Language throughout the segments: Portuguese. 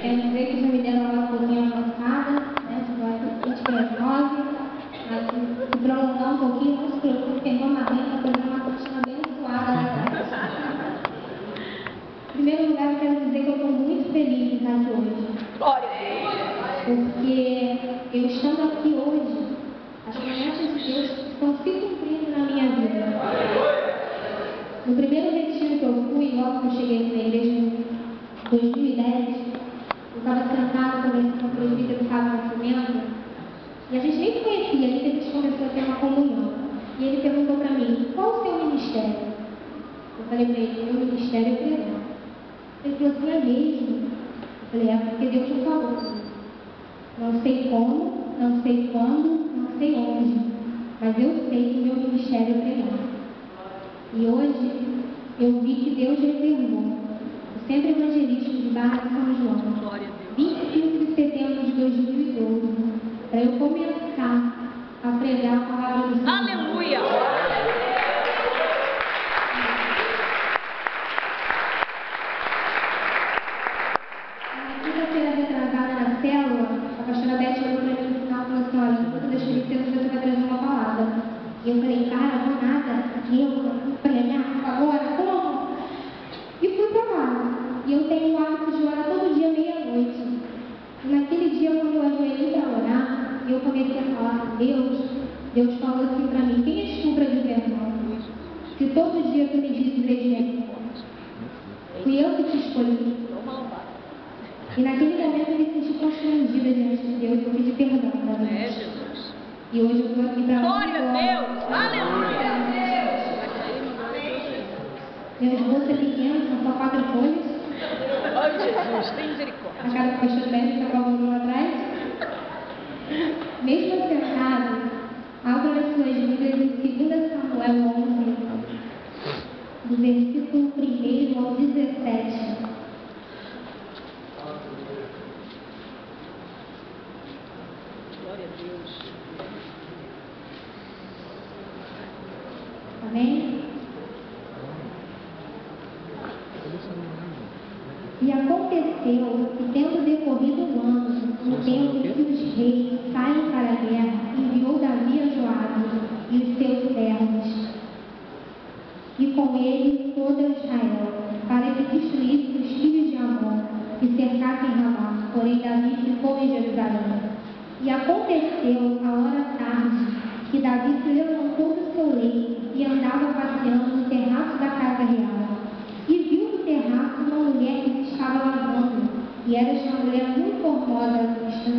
quero dizer que já me deram uma pouquinho avançada, né? Agora 20 mas se prolongar um pouquinho, não se preocupe, quem toma bem, a programação abençoada lá atrás. Em primeiro lugar, eu quero dizer que eu estou muito feliz de estar aqui hoje. Glória! Porque eu estando aqui hoje, as promessas de Deus estão se cumprindo na minha vida. No primeiro retiro que eu fui, logo que eu cheguei na igreja em 2010, eu estava sentada conversando com o presbítero Fábio Nascimento, e a gente nem se conhecia, ainda a gente começou a ter uma comunhão. E ele perguntou para mim, qual o seu ministério? Eu falei para ele, meu ministério é pregar. Ele falou assim, é mesmo? Eu falei, é porque Deus me falou. Não sei como, não sei quando, não sei onde, mas eu sei que o meu ministério é pregar. E hoje eu vi que Deus reservou o Centro Evangelístico de Barra de São João, 25 de setembro de 2012, para eu começar a pregar a palavra do Senhor. Aleluia! Na quinta-feira retrasada na célula, a pastora Beth olhou para mim no final e falou assim, olha, enquanto Deus Espírito Santo, você vai trazer uma palavra. E eu falei, cara, não nada, eu pregar agora, como? E fui para lá. E eu tenho o hábito de orar todo dia, meia-noite. E naquele dia, quando eu ajoelhei para orar, eu comecei a falar com Deus, Deus falou assim para mim, quem és tu para dizer não? Se todo dia tu me dizes legião, fui eu que te escolhi. E naquele momento eu me senti constrangida diante de Deus, eu pedi perdão para Deus. E hoje eu estou aqui para glória a Deus! Aleluia! Meu esboço é pequeno, são só 4 folhas. Ai, Jesus, tem misericórdia. A cara do pastor Beth está com a mão lá atrás. Mesmo sentado, abra as suas vidas em 2 Samuel 11, do versículo 1 ao 17. Glória a Deus. Amém? E aconteceu que, tendo decorrido um ano, no tempo em que os reis saem para a guerra, enviou Davi a Joabe e os seus servos, e com ele todo Israel, para que destruíssem os filhos de Amon e cercassem Ramá. Porém Davi ficou em Jerusalém. E aconteceu, a hora tarde, que Davi se levantou do seu leito e andava passeando no terraço da casa real. E viu no terraço uma mulher que se estava lavando, e era esta mulher muito formosa à vista.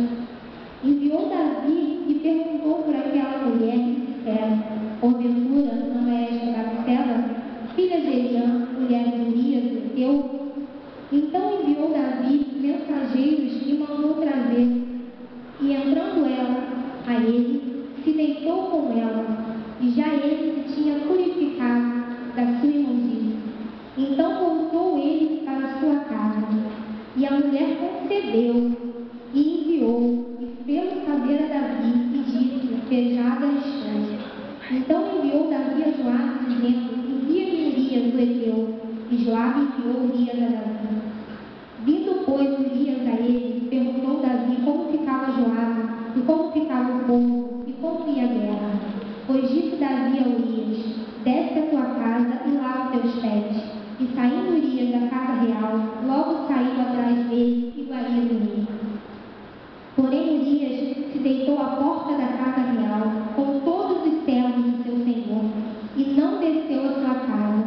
Enviou Davi e perguntou por aquela mulher e disseram, porventura não é esta Batseba, filha de Eliã, mulher de Urias, Eteu? Então enviou Davi mensageiros e mandou trazer. E entrando ela a ele, se deitou com ela, e já ele se tinha purificado da sua imundície. Então voltou ele para a sua casa, e a mulher concebeu, e enviou, e fez saber a Davi, e disse, despejada estou. Então enviou Davi a Joabe, dizendo, envia-me Urias, o Eteu. E Joabe enviou Urias a Davi. Vindo, pois, Urias a ele, perguntou Davi como ficava Joabe, e como ficava o povo, e como ia a guerra. Pois disse Davi a Urias, desce a tua casa e lava teus pés. E saindo Urias da casa real, logo saiu atrás dele e guaria do rei. Porém Urias se deitou à porta da casa real, com todos os servos do seu senhor, e não desceu a sua casa.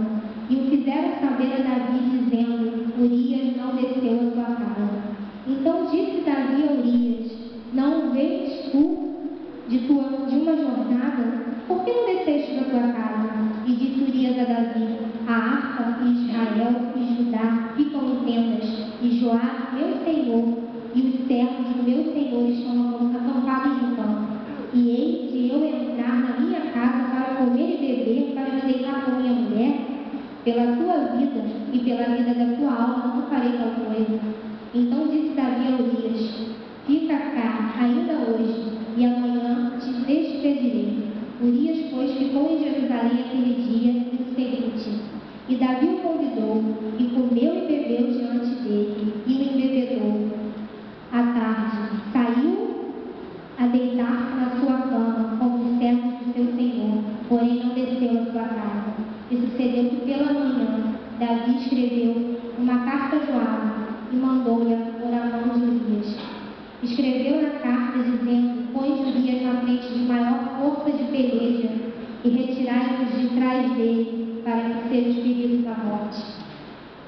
E o fizeram saber a Davi, dizendo, Urias não desceu a sua casa. Então disse Davi a Urias, não vês tu de uma jornada? Por que não desceste da tua casa? E disse Urias a Davi, a harpa e Israel e Judá ficam em tendas, e Joabe, meu senhor, e os servos do meu senhor estão acampados no campo. E eis de eu entrar na minha casa para comer e beber, para me deitar com minha mulher? Pela tua vida e pela vida da tua alma não farei tal coisa. Então disse Davi a Urias, fica cá ainda hoje, e amanhã te despedirei. Urias, pois, ficou em Jerusalém aquele dia e o seguinte. E Davi o convidou, e comeu e bebeu diante dele, e o embebedou.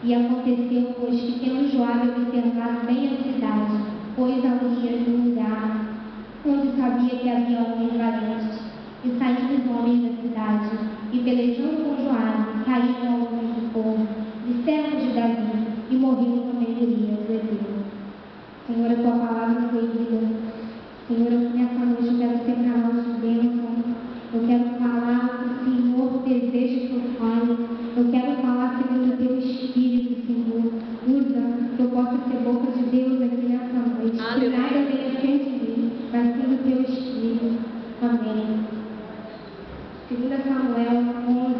E aconteceu, pois, que tendo Joabe observado bem a cidade, pôs a Urias no lugar onde sabia que havia homens valentes. E saindo os homens da cidade, e pelejando com Joabe, caíram alguns do povo, de servos de Davi, e morreu também Urias, o Heteu. Senhor, a tua palavra foi lida. Senhor, nessa noite eu quero ser canal de bênção. Eu quero falar o que o Senhor deseja que eu fale. Eu quero falar segundo o teu Espírito, Senhor. Usa que eu possa ser boca de Deus aqui nessa noite. Que nada venha ser de mim, mas sim do teu Espírito. Amém. 2 Samuel 11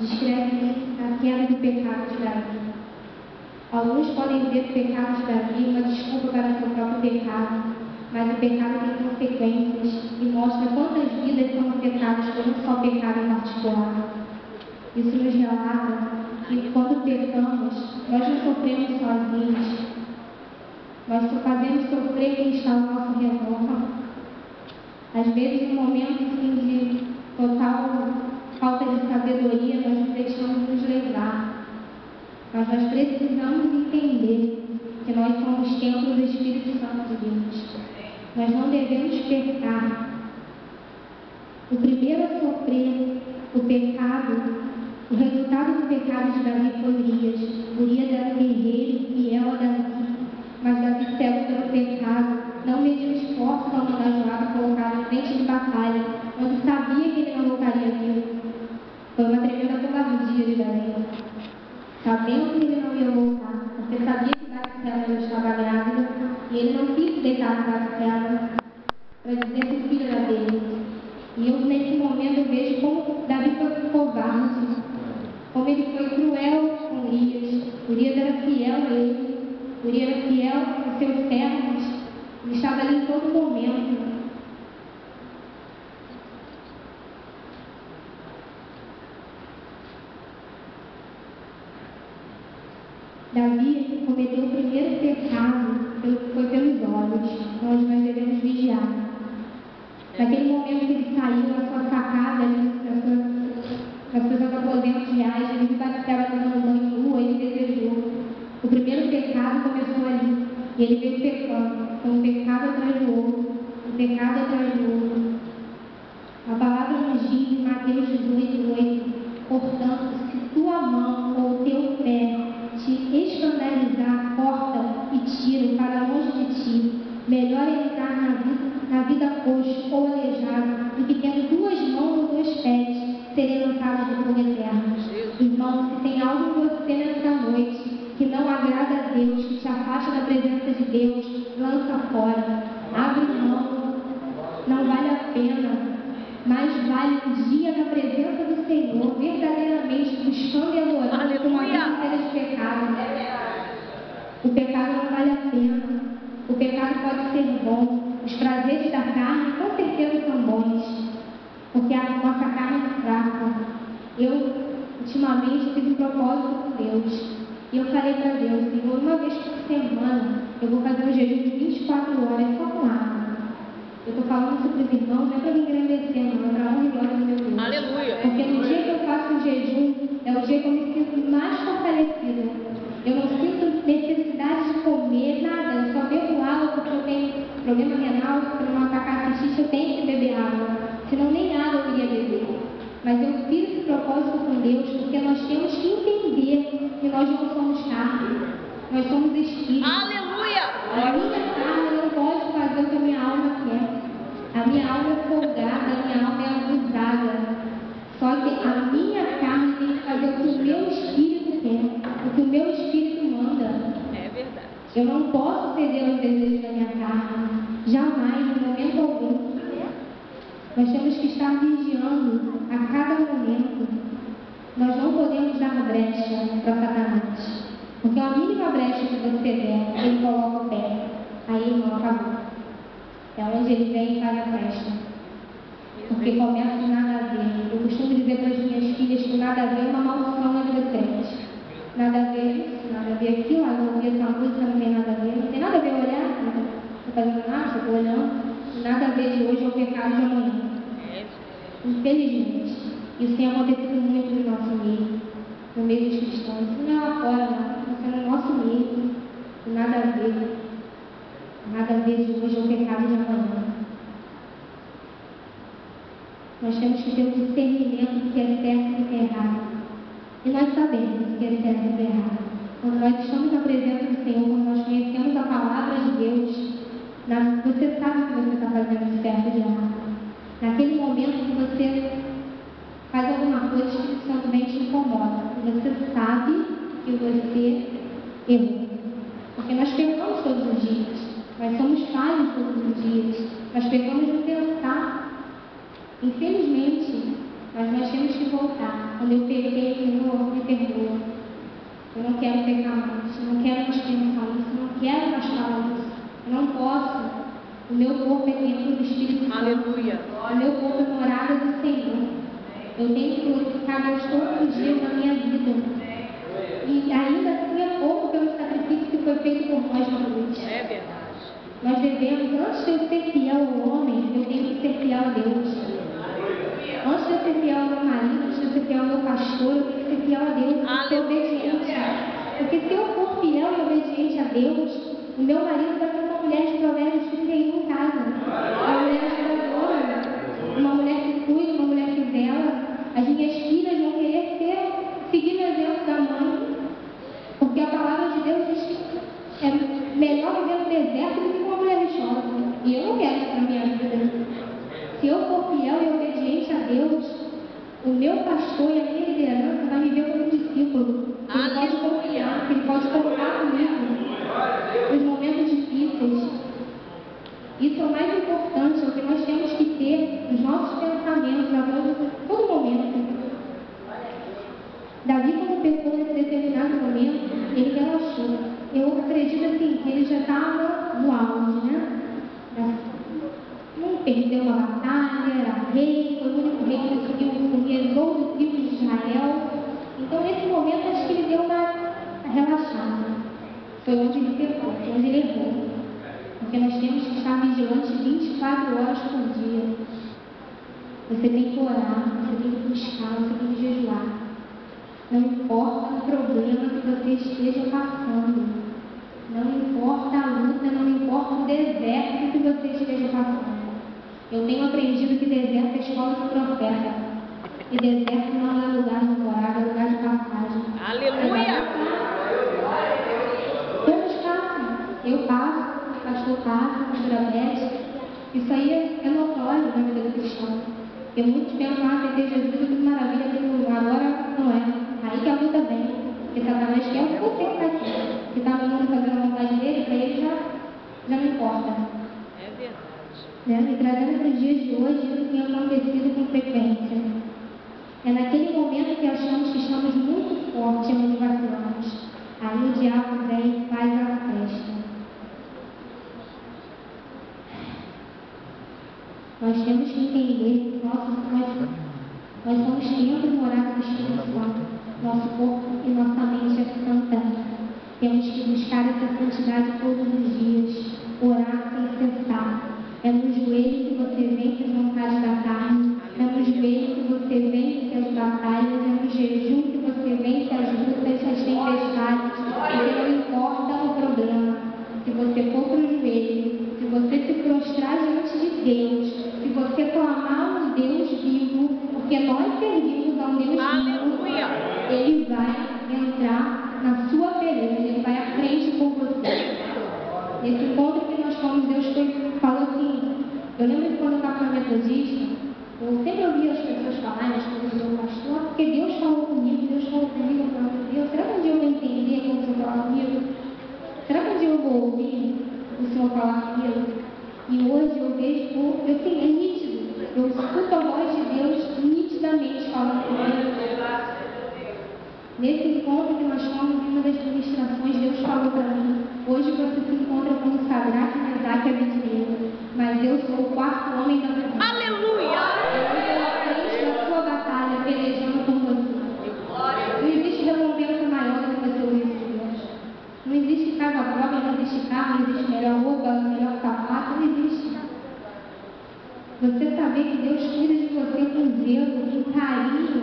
descreve a queda do pecado de Davi. Alguns podem ver o pecado de Davi uma desculpa para seu próprio pecado, mas o pecado tem consequências e mostra quantas vidas são afetadas por um só pecado em particular. Isso nos relata que quando pecamos, nós não sofremos sozinhos, nós só fazemos sofrer quem está ao nosso redor. Às vezes, num momento assim, de total falta de sabedoria, nós nos deixamos nos levar. Mas nós precisamos entender que nós somos templos do Espírito Santo de Deus. Nós não devemos pecar. O primeiro a sofrer o pecado, o resultado do pecado de Davi foi Urias. Urias era um guerreiro fiel a Davi, mas Davi, cego pelo pecado, não mediu esforço para mandar Joabe colocar em frente de batalha, onde sabia que ele não voltaria vivo. Foi uma tremenda covardia de Davi. Sabendo que ele não ia voltar, porque sabia que Batseba estava grávida, e ele não quis deitar com Batseba para dizer que o filho era dele. E eu, nesse momento, eu vejo como Davi foi covarde, como ele foi cruel com Urias. Urias era fiel a ele, Urias era fiel aos seus servos, ele estava ali em todo momento. Davi cometeu o primeiro pecado, foi pelos olhos, onde nós devemos vigiar. Naquele momento que ele saiu da sua sacada, das seus aposentos reais, ele viu Batseba tomando banho nua, ele desejou. O primeiro pecado começou ali, e ele veio pecando. Então, um pecado atrás do outro, um pecado atrás do outro. A palavra nos diz em Mateus 18:8, portanto, se tua mão ou teu pé te escandalizar, corta e tira para longe de ti. Melhor é entrar na vida coxo ou aleijado do que tendo duas mãos ou dois pés serem lançados no fogo eterno. Irmão, se tem algo em você nessa noite que não agrada a Deus, que te afasta da presença de Deus, lança fora. Abre mão. Não vale a pena. Mais vale um dia na presença do Senhor, verdadeiramente buscando e adorando com uma vida de pecado. O pecado não vale a pena. O pecado pode ser bom. Os prazeres da carne com certeza são bons, porque a nossa carne é fraca. Eu, ultimamente, fiz um propósito com Deus. E eu falei para Deus, Senhor, uma vez por semana, eu vou fazer um jejum de 24 horas só com água. Eu estou falando isso para os irmãos, não é para me engrandecer, não, é para a honra e glória do meu Deus. Aleluia. Porque no dia que eu faço o jejum, é o dia que eu me sinto mais fortalecida. Eu não sinto necessidade de comer nada, eu só bebo água porque eu tenho problema renal, para não atacar ciatite, eu tenho que beber água. Senão nem água eu iria beber. Mas eu fiz esse propósito com Deus porque nós temos que entender que nós não somos carne, nós somos espírito. Aleluia. A minha carne não pode fazer o que a minha alma quer. A minha alma é folgada, a minha alma é abusada. Só que a minha carne tem que fazer o que o meu espírito quer, o que o meu espírito manda. É verdade. Eu não posso ceder aos desejos da minha carne, jamais, em momento algum. Nós temos que estar vigiando a cada momento. Nós não podemos dar brecha para Satanás. Porque a mínima brecha que você der, ele coloca o pé. Aí, irmão, acabou. É onde ele vem e faz a festa. Porque começa com nada a ver. Eu costumo dizer para as minhas filhas que nada a ver é uma maldição na vida do crente. Nada a ver isso, nada a ver aquilo, eu ouvi essa música, não tem nada a ver. Não tem nada a ver olhar, não estou fazendo nada, estou olhando. Nada a ver de hoje ao pecado de amanhã. Infelizmente, isso tem acontecido muito no nosso meio, no meio dos cristãos. Não é lá fora, não. nada a ver. Nada a ver de hoje é o pecado de amanhã. Nós temos que ter um discernimento do que é certo e do que é errado. E nós sabemos o que é certo e o que é errado. Quando nós estamos na presença do Senhor, quando nós conhecemos a palavra de Deus, você sabe o que você está fazendo de certo e de errado. Naquele momento que você faz alguma coisa que o Santo vem te incomoda, e você sabe que você errou. Porque nós pecamos todos os dias, nós somos falhos todos os dias, nós pecamos de pensar. Infelizmente, mas nós temos que voltar. Quando eu pequei, Senhor, me perdoa. Eu não quero pecar mais, eu não quero mais pensar isso, eu não quero mais falar isso. Eu não posso. O meu corpo é templo do Espírito Santo. Aleluia. O meu corpo é morada do Senhor. Eu tenho que glorificar Deus todos os dias da minha vida. E ainda assim é pouco pelo sacrifício que foi feito por nós na cruz. É verdade. Nós devemos, antes de eu ser fiel ao homem, eu tenho que ser fiel a Deus. Antes de eu ser fiel ao meu marido, antes de eu ser fiel ao meu pastor, eu tenho que ser fiel a Deus, eu tenho que ser obediente. Porque se eu for fiel e obediente a Deus, o meu marido vai ser uma mulher de provérbios 31 em casa. Uma mulher ajuradora, uma mulher que cuida, uma mulher que vela. As minhas filhas vão querer seguir o exemplo da mãe, porque a palavra de Deus diz que é melhor viver no deserto do que com uma mulher lixosa. E eu não quero isso para a minha vida. Se eu for fiel e obediente a Deus, o meu pastor e a minha liderança vai me ver como um discípulo. Ele pode confiar, ele pode contar comigo nos momentos difíceis. Isso é o mais importante, é o que nós temos que ter nos nossos pensamentos a todo momento. Davi, quando pecou nesse determinado momento, ele relaxou. Eu acredito assim, que ele já estava no auge, né? Não perdeu uma batalha, era rei, foi o único rei que conseguiu herdou do tribo de Israel. Então, nesse momento, acho que ele deu uma relaxada. Foi onde ele pecou, foi onde ele errou. Porque nós temos que estar vigilantes 24 horas por dia. Você tem que orar, você tem que buscar, você tem que jejuar. Não importa o problema que você esteja passando. Não importa a luta, não importa o deserto que você esteja passando. Eu tenho aprendido que deserto é escola de profeta. E deserto não é lugar de morada, é lugar de passagem. Aleluia! Todos passam. Eu passo, o pastor passa, a pastora Beth. Isso aí é notório na vida do cristão. Porque muitos pensam, ter Jesus é tudo maravilha, tudo agora não é. Aí que a luta vem. Porque Satanás quer o que você está aqui. Se está no mundo fazendo a vontade dele, para ele já não importa. É verdade. E trazendo para os dias de hoje, isso tem acontecido com frequência. É naquele momento que achamos que estamos muito fortes, onde vacilamos. Aí o diabo vem e faz a festa. Nós temos que entender que nós somos templo morado do Espírito Santo. Nosso corpo e nossa mente é santa. Temos que buscar essa santidade todos os dias. Orar sem cessar. É no joelho que você vence as vontades da carne. É no joelho que você vence as batalhas. É no jejum que você vence as lutas, as tempestades. Porque não importa o problema. Se você for para o joelho, se você se prostrar diante de Deus, se você clamar um Deus vivo, porque nós servimos a um Deus vivo, Ele vai entrar na sua peleja, Ele vai à frente por você. Nesse encontro que nós fomos, Deus falou assim, eu lembro que quando eu estava na Metodista, eu sempre ouvia as pessoas falarem, as coisas do meu pastor, porque Deus falou comigo, eu falando, Deus, será que um dia eu vou entender como o Senhor falar comigo? Será que um dia eu vou ouvir o Senhor falar comigo? E hoje eu vejo, é nítido, eu escuto a voz de Deus nitidamente falando comigo. Nesse encontro que nós fomos, em uma das ministrações, Deus falou para mim, hoje você se encontra como Sadraque, Mesaque e Abednego, mas eu sou o quarto homem da minha vida. Aleluia! Eu estou à frente da sua batalha, pelejando por você. Não existe recompensa maior do que você ouvir Deus. Não existe casa própria, não existe carro, não existe melhor roupa, melhor sapato, não existe. Você saber que Deus cuida de você com zelo, com carinho,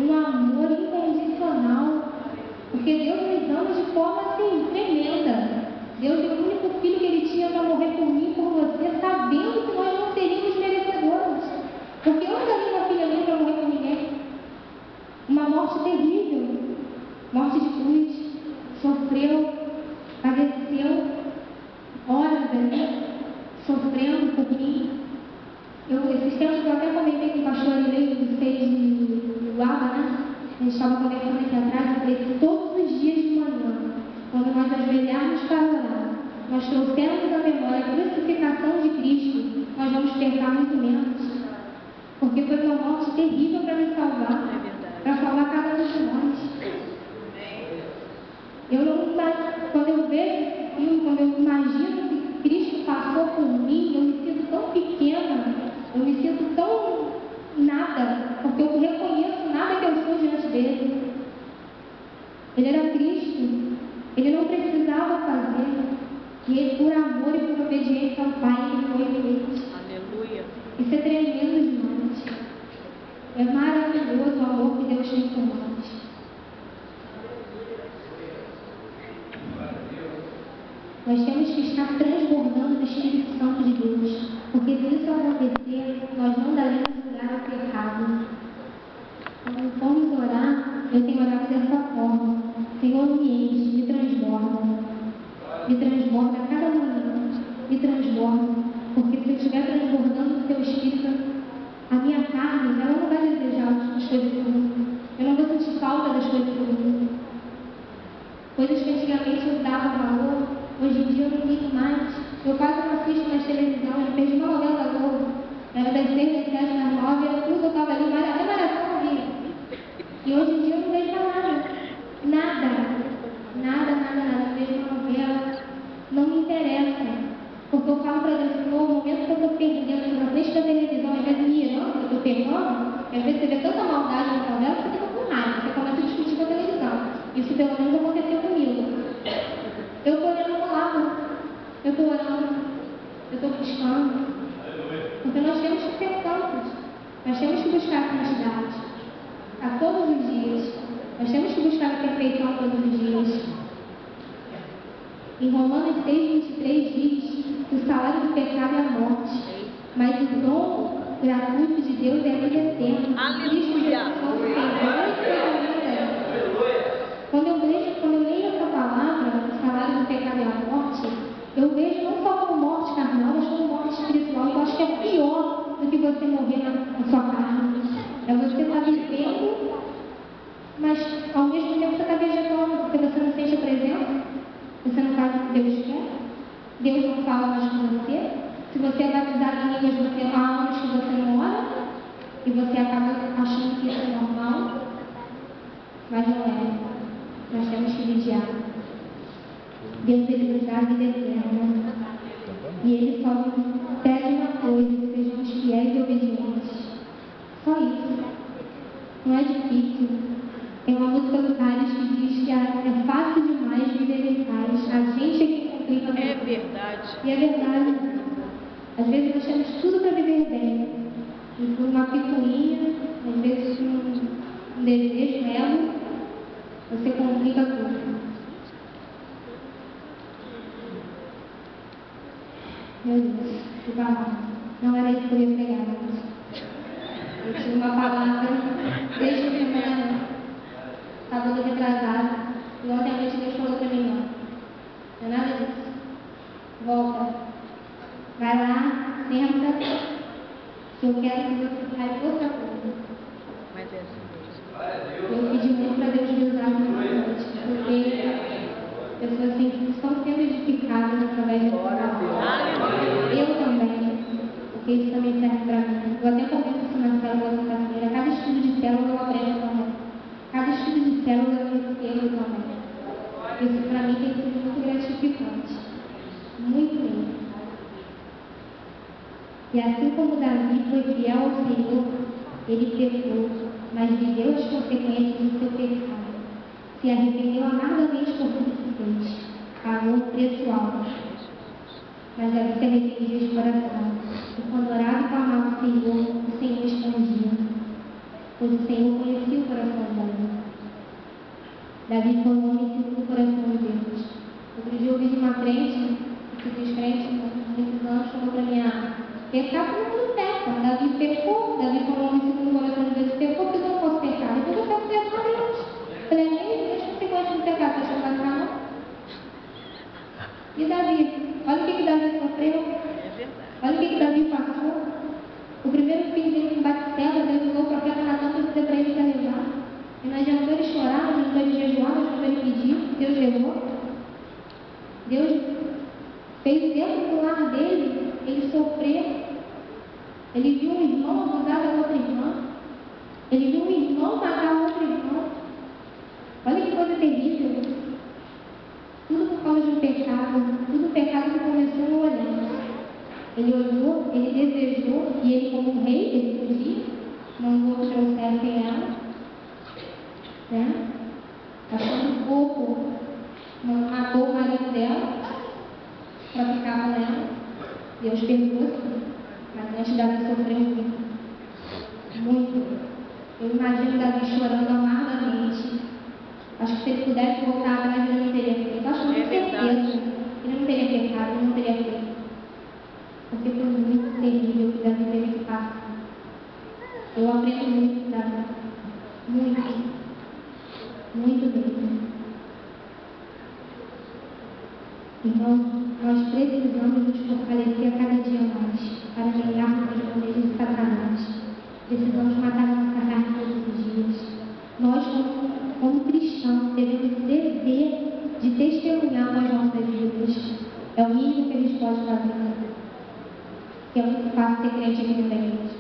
um amor incondicional. Porque Deus nos ama de forma assim, tremenda. Deus sofrendo por mim. Esses tempos eu até comentei com o pastor Arilei, do de Luaba, né? A gente estava conversando aqui atrás, eu falei que todos os dias de manhã, quando nós ajoelharmos para orar, nós trouxemos a memória a crucificação de Cristo, nós vamos pecar muito menos. Porque foi uma morte terrível para me salvar, para salvar cada um de nós. Quando eu vejo aquilo, quando eu imagino que Cristo passou por mim, eu me sinto tão pequena, eu me sinto tão nada, porque eu reconheço nada que eu sou diante dele. Ele era Cristo, ele não precisava fazer, e ele, por amor e por obediência ao Pai, ele foi feito. Aleluia. Isso é tremendo demais. É maravilhoso o amor que Deus tem por nós. Nós temos que estar transbordando do Espírito Santo de Deus, porque se isso acontecer, nós não daremos lugar ao pecado. Quando formos orar, eu tenho orado dessa forma: Senhor, me enche, me transborda a cada manhã, me transborda, porque se eu estiver transbordando do Teu Espírito, a minha carne, ela não vai desejar as coisas do mundo. Eu não vou sentir falta das coisas do mundo. Coisas que antigamente eu dava valor, hoje em dia eu não ligo mais. Eu quase não assisto mais televisão, eu perdi uma novela da Globo. Era das 6, das 7, das 9, era tudo que eu estava ali, até maratona eu via. E hoje em dia eu não vejo nada. Nada. Eu vejo uma novela, não me interessa. Porque eu falo para Deus, Senhor, o momento que eu estou perdendo na frente da televisão, ao invés de mirando, eu estou pegando, às vezes você vê tanta maldade na novela que você fica com raiva, você começa a discutir com a televisão. Isso pelo menos aconteceu comigo. Eu estou olhando a palavra, eu estou orando, eu estou buscando. Porque nós temos que ser santos, nós temos que buscar a santidade a todos os dias, nós temos que buscar a perfeição todos os dias. Em Romanos 6:23 diz que o salário do pecado é a morte, mas o dom gratuito de Deus é a vida eterna. Aleluia! Quando eu leio essa palavra, o salário do pecado é a morte, eu vejo não só como morte carnal, mas como morte espiritual. Eu acho que é pior do que você morrer na sua carne. É você estar vivendo, mas ao mesmo tempo você está vegetando, porque você não sente a presença. Você não faz o que Deus quer? Deus não fala mais com você? Se você é batizado em línguas, você há anos que você não ora? E você acaba achando que isso é normal? Mas não é. Nós temos que vigiar. Deus, Ele nos dá a vida eterna. E Ele só nos pede uma coisa: que sejamos fiéis e obedientes. Só isso. Não é difícil. Tem uma música do Carlos que diz que é fácil demais viver em paz. A gente é que complica. É verdade. E é verdade. Às vezes nós temos tudo para viver bem. E por uma picuinha, às vezes um desejo mesmo, você complica tudo. Meu Deus, que barulho. Não era isso que eu ia pregar. Eu tive uma palavra desde a semana. Sábado retrasado, e ontem à noite Deus falou para mim: não é nada disso. Volta. Vai lá, senta, que eu quero que você fale outra coisa. Mas é assim mesmo. Eu pedi muito para Deus me usar nessa noite, porque pessoas assim estão sendo edificadas através dessa palavra. Eu também, porque isso também serve para mim. Eu até comento isso na célula quinta-feira. Cada estudo de célula eu aprendo também. Cada estudo de célula eu recebo também. Isso para mim tem sido muito gratificante. Muito mesmo. E assim como Davi foi fiel ao Senhor, ele pecou, mas viveu as consequências do seu pecado. Se arrependeu amargamente por tudo que fez. Pagou um preço alto. Mas Davi se arrependia de coração. E quando orava e clamava ao Senhor, o Senhor respondia. Pois o Senhor conhecia o coração de Davi. Davi foi um homem segundo o coração de Deus. Outro dia eu ouvi de uma crente, que diz crente há muitos anos, falou para mim: pecar todo mundo peca. Davi pecou, Davi foi um homem segundo o coração de Deus, pecou, porque eu não posso pecar. Depois eu peço perdão a Deus. Falei: Deus, você gosta de pecar, você não vai ficar não? E Davi, olha o que Davi sofreu. É verdade. Olha o que Davi passou. O primeiro filho dele com Batseba, Deus usou o profeta Natan para dizer para ele carregar. E não adiantou ele chorar, não adiantou ele jejuar, não adiantou ele pedir. Deus levou. Deus fez dentro do lar dele ele sofrer. Ele viu um irmão abusar da outra irmã. Ele viu um irmão matar o outro irmão. Olha que coisa terrível. Tudo por causa de um pecado. Tudo pecado que começou no olhar. Ele olhou, ele desejou, e ele, como rei, ele podia, mandou que trouxessem ela, né? Achando pouco, matou o marido dela para ficar com ela. Deus perdoou, sim, mas antes Davi sofreu muito. Muito. Eu imagino Davi chorando amargamente. Acho que se ele pudesse voltar atrás, ele não teria feito. Acho que com certeza ele não teria pecado, ele não teria feito. Porque foi muito terrível o que Davi teve que passar. Eu aprendo muito com Davi. Muito. Muito mesmo. Então, nós precisamos nos fortalecer a cada dia mais para negarmos os poderes de Satanás. Precisamos matar a nossa carne todos os dias. Nós, como cristãos, devemos dever de testemunhar com as nossas vidas. É o mínimo que eles podem fazer. Que é muito fácil ser crente aqui dentro da igreja.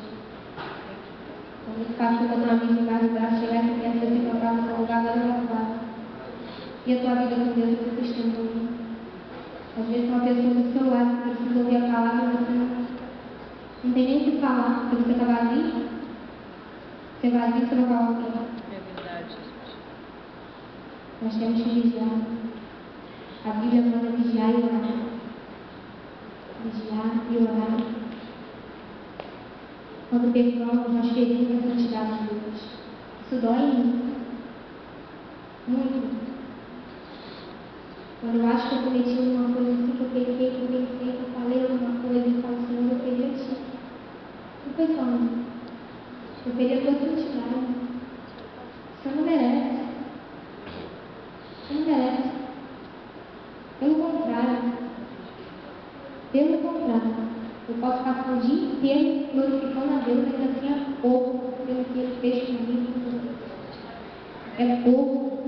É muito fácil quando um amigo vai ajudar, chegar aqui e ser encontrado no seu lugar, agora não vai. E a tua vida com Deus é testemunho. Às vezes uma pessoa do seu lado que precisa ouvir a palavra e você não tem nem o que falar, porque você está vazio. Você é vazio, você não vai ouvir. É verdade. Nós temos que vigiar. A Bíblia manda vigiar e orar. Vigiar e orar. Quando pecamos, nós ferimos a santidade de Deus. Isso dói muito. Muito. Quando eu acho que eu cometi alguma coisa assim, que eu pequei, que eu pensei, que eu falei alguma coisa e falo, Senhor, eu perdi a ti. Não foi só isso. Eu perdi a tua santidade. Você não merece. Você não merece. Pelo contrário. Pelo contrário. Eu posso passar o dia inteiro glorificando a Deus, ainda assim é pouco pelo que Ele fez comigo. É pouco.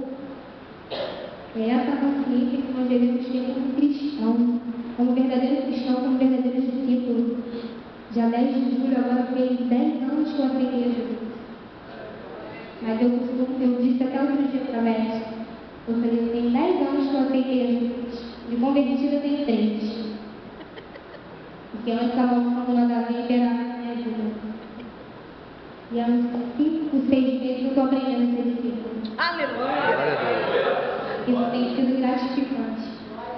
É essa consciência que nós devemos ter como cristão, como verdadeiro cristão, como verdadeiro discípulo. Dia 10 de julho, agora fez 10 anos que eu aceitei Jesus. Mas eu disse até outro dia para a médica, eu falei, tem 10 anos que eu aceitei Jesus. De convertida eu tenho 3. Porque antes a maldição do nada a ver imperava na minha vida. E há uns 5, 6 meses eu estou aprendendo a ser discípulo. Aleluia! Isso tem sido gratificante.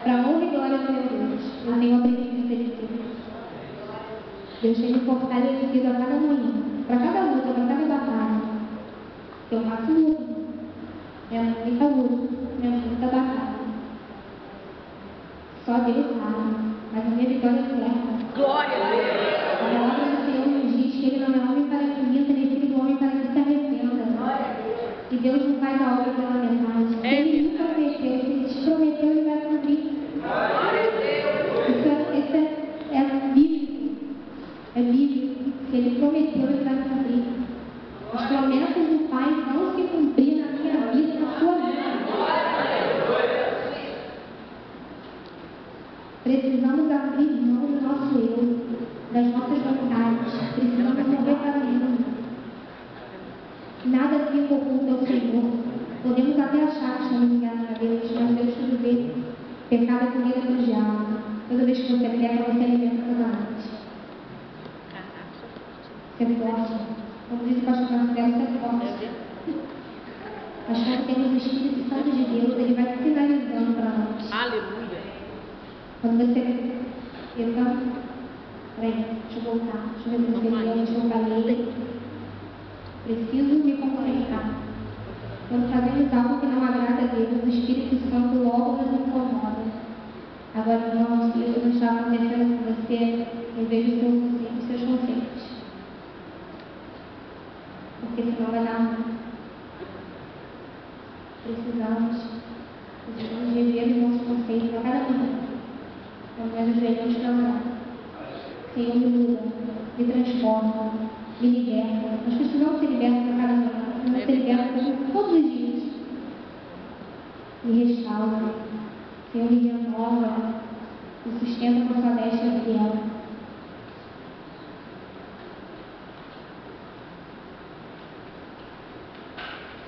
Para a honra e glória do meu Deus, eu tenho aprendido a ser discípulo. Deus tem me fortalecido a cada manhã, para cada luta, para cada batalha. Eu faço luta. É muita luta, é muita batalha. Só Deus sabe, mas a minha vitória é certa. Glória a Deus! A palavra do Senhor nos diz que Ele não é homem para que minta, nem filho do homem para que se arrependa. E Deus não faz a obra pela metade. Se Ele te prometeu, se Ele te prometeu, Ele vai cumprir. Isso é bíblico. É bíblico. Se Ele prometeu, Ele vai cumprir. As promessas do Pai vão se cumprir na minha vida, na sua vida. Precisamos abrir mão do nosso eu, das nossas vontades. Precisamos morrer para mim. Nada fica oculto ao Senhor. Podemos até achar que estamos ligados a Deus, mas Deus tudo vê. Pecado é comida do diabo. Toda vez que você peca, você alimenta totalmente. Você é forte. Como diz o pastor Marcelo, você é forte. Mas quando temos o Espírito Santo de Deus, Ele vai sinalizando para nós. Aleluia! Quando você... Então, peraí, deixa eu voltar. Deixa eu ver onde eu falei. Preciso me concentrar. Quando fazemos algo que não agrada a Deus, o Espírito Santo logo nos incomoda. Agora, irmãos, isso não está acontecendo com você, eu vejo os seus conceitos. Porque senão vai dar ruim. Precisamos rever os nossos conceitos a cada manhã. Quando nós ajoelhamos para orar. Senhor, não ser liberto para cada manhã, não ser liberto todos os dias. Me restaura, Senhor, me renova, me sustenta com a sua destra fiel.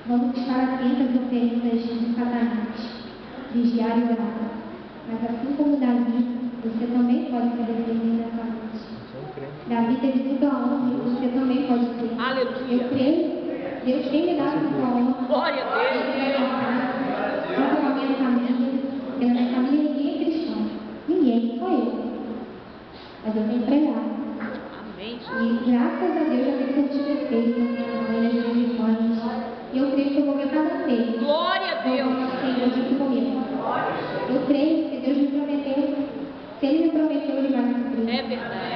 Vamos estar atentas às oferendas de Satanás, vigiar e orar. Mas assim como Davi, você também pode ser arrependido nessa noite. Davi teve tudo a honra e você também pode ter. Aleluia. Eu creio. Deus tem me dado tudo a honra. Glória a Deus. Eu creio tanto com a minha família, porque na minha família ninguém é cristão. Ninguém, só eu. Mas eu tenho pregado. Amém. E graças a Deus já tenho curtido efeito na minha mãe, nas minhas irmãs. E eu creio que eu vou ver cada vez. Glória a Deus. Senhor, junto comigo. Eu creio que Deus me prometeu. Se Ele me prometeu, Ele vai cumprir. É verdade.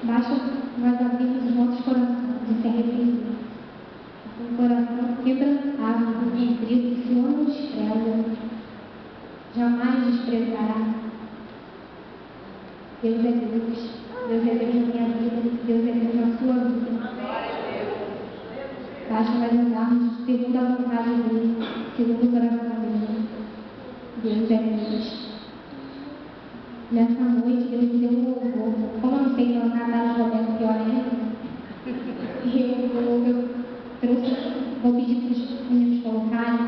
Basta nós abrirmos os nossos corações e se arrepender. Um coração quebrantado, contrito, o Senhor não despreza. Jamais desprezará. Deus é Deus. Deus é Deus na minha vida. Deus é Deus na sua vida. Basta nós andarmos segundo a vontade dele, segundo o coração dele. Deus é Deus. Nessa noite, Deus me deu um louvor. Como eu não sei cantar nada de Roberto Fiorello, eu trouxe, vou pedir para os meninos colocarem.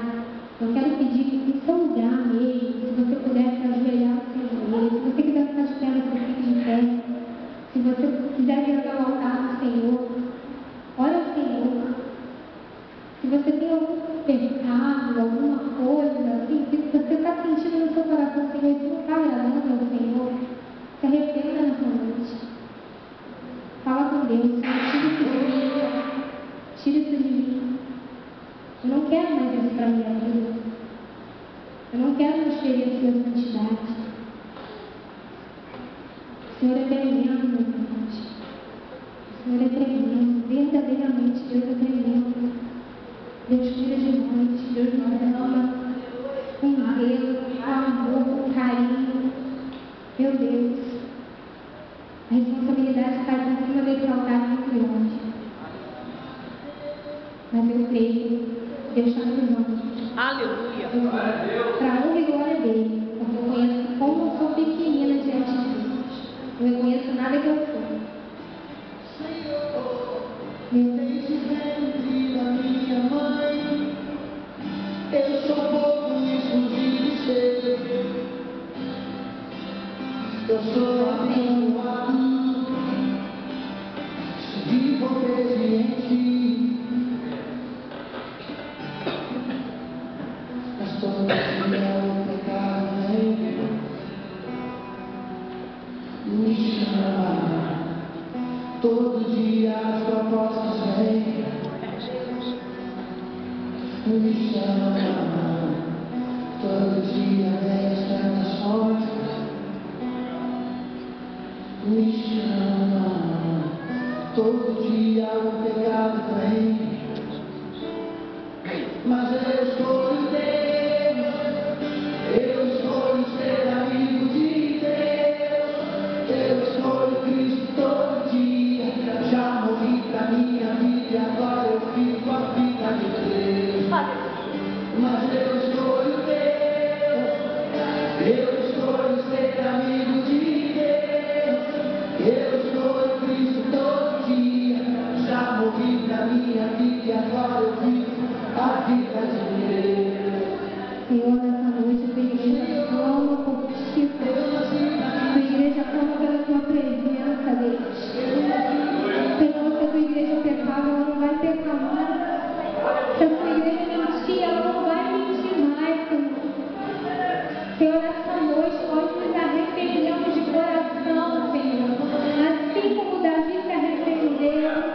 Eu quero pedir que no seu lugar mesmo, se você puder se ajoelhar no seu joelho, se você quiser ficar de pé, você fique de pé. Se você quiser vir ao altar do Senhor, ora ao Senhor. Se você tem algum pecado, alguma coisa, assim, se você está sentindo no seu coração, Senhor, isso não está agradando ao Senhor, se arrependa nessa noite. Fala com Deus, Senhor, tira isso de mim. Tira isso de mim. Eu não quero mais isso para a minha vida. Eu não quero uma experiência da santidade. O Senhor é tremendo, meus irmãos. O Senhor é tremendo. Verdadeiramente, Deus é tremendo. Deus cuida de nós, Deus nos ama com zelo, com amor, com carinho. Meu Deus, a responsabilidade está aqui em cima desse altar muito grande. Mas eu creio, Deus está nos amando. Aleluia. Para honra e glória dele, porque eu conheço como eu sou pequenina diante de Deus. Eu não reconheço nada que eu sou. Meu Deus. Eu sou pouco exclusivo seu. Eu sou abençoado, vivo obediente. Mas todo dia o pecado vem, me chama. Todo dia as propostas vêm, me chama. Todo dia vem as tentações, me chama. Todo dia o pecado vem, mas eu escolho Deus. Eu escolho ser amigo de Deus. Eu escolho Cristo todo dia. Já morri pra minha vida e agora eu vivo a vida de Deus. Mas eu escolho Deus. Eu escolho ser amigo de Deus. Eu escolho Cristo todo dia. Já morri pra minha vida e agora eu vivo a vida de Deus. Senhor, nessa noite, a tua igreja clama por ti. A tua igreja clama pela tua presença, Deus. Senhor, se a tua igreja pecava, ela não vai pecar mais. Se a tua igreja mentia, ela não vai mentir mais, Senhor. Senhor, nessa noite, nós nos arrependemos de coração, Senhor. Assim como Davi se arrependeu.